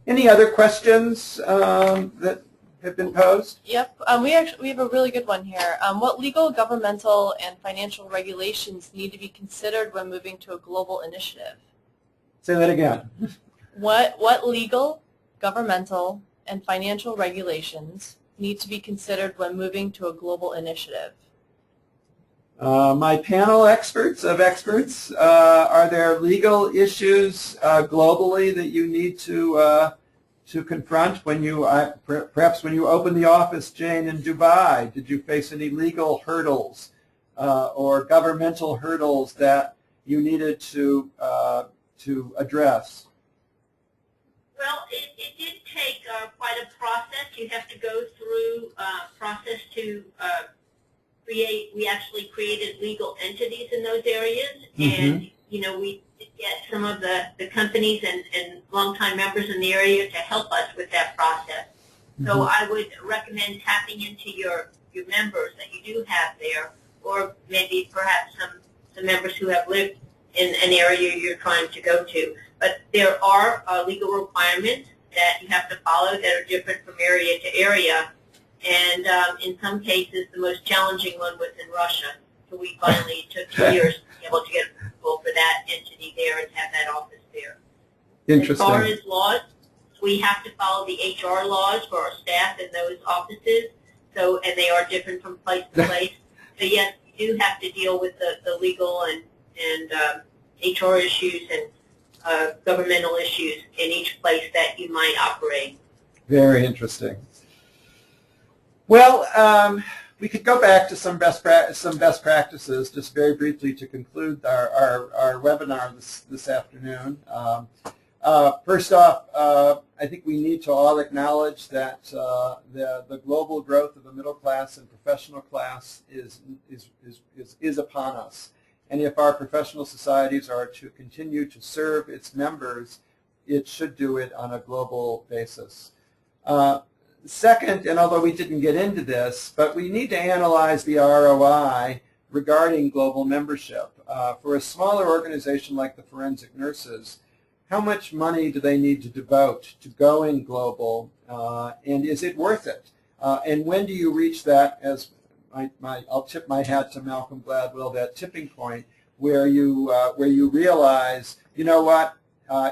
Any other questions that have been posed? Yep, we have a really good one here. What legal, governmental, and financial regulations need to be considered when moving to a global initiative? Say that again. What legal, governmental, and financial regulations need to be considered when moving to a global initiative? My panel experts, are there legal issues globally that you need to confront when you, perhaps when you opened the office, Jane, in Dubai? Did you face any legal hurdles or governmental hurdles that you needed to address? Well, it did take quite a process. You have to go through a process to we actually created legal entities in those areas, and we did get some of the companies and longtime members in the area to help us with that process. So I would recommend tapping into your members that you do have there, or maybe perhaps some members who have lived in an area you're trying to go to. But there are legal requirements that you have to follow that are different from area to area. And in some cases, the most challenging one was in Russia. So we finally took 2 years to be able to get approval for that entity there and have that office there. Interesting. As far as laws, we have to follow the HR laws for our staff in those offices. So, and they are different from place to place. So yes, you do have to deal with the legal and HR issues and governmental issues in each place that you might operate. Very interesting. Well, we could go back to some best practices just very briefly to conclude our webinar this afternoon. First off, I think we need to all acknowledge that the global growth of the middle class and professional class is upon us. And if our professional societies are to continue to serve its members, it should do it on a global basis. Second, and although we didn't get into this, but we need to analyze the ROI regarding global membership. For a smaller organization like the Forensic Nurses, how much money do they need to devote to going global, and is it worth it? And when do you reach that, as I'll tip my hat to Malcolm Gladwell, that tipping point where you realize, you know what,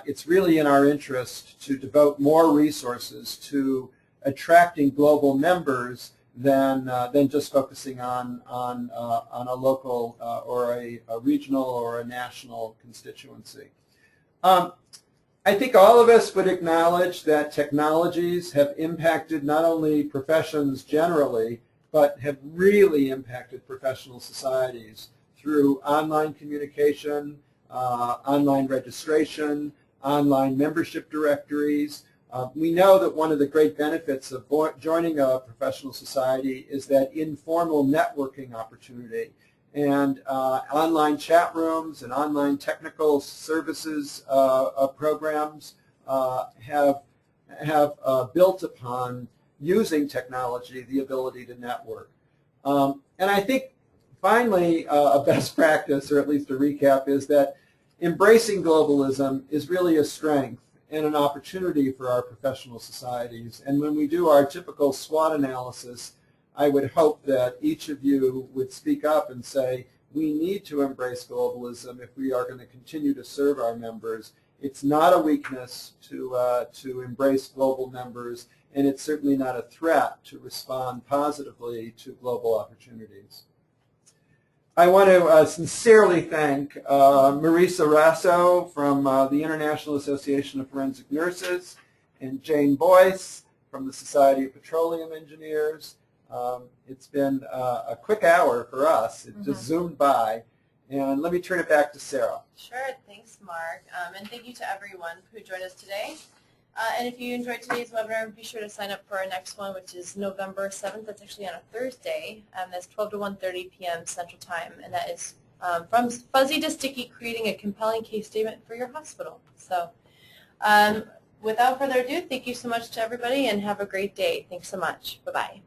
it's really in our interest to devote more resources to attracting global members than just focusing on a local or a regional or a national constituency. I think all of us would acknowledge that technologies have impacted not only professions generally, but have really impacted professional societies through online communication, online registration, online membership directories. We know that one of the great benefits of joining a professional society is that informal networking opportunity. And online chat rooms and online technical services programs have built upon using technology the ability to network. And I think finally a best practice, or at least a recap, is that embracing globalism is really a strength and an opportunity for our professional societies. And when we do our typical SWOT analysis, I would hope that each of you would speak up and say, we need to embrace globalism if we are going to continue to serve our members. It's not a weakness to embrace global members, and it's certainly not a threat to respond positively to global opportunities. I want to sincerely thank Marisa Rasso from the International Association of Forensic Nurses and Jane Boyce from the Society of Petroleum Engineers. It's been a quick hour for us. It just zoomed by. And let me turn it back to Sarah. Sure. Thanks, Mark. And thank you to everyone who joined us today. And if you enjoyed today's webinar, be sure to sign up for our next one, which is November 7th. That's actually on a Thursday. That's 12 to 1:30 p.m. Central Time. And that is from fuzzy to sticky, creating a compelling case statement for your hospital. So without further ado, thank you so much to everybody, and have a great day. Thanks so much. Bye-bye.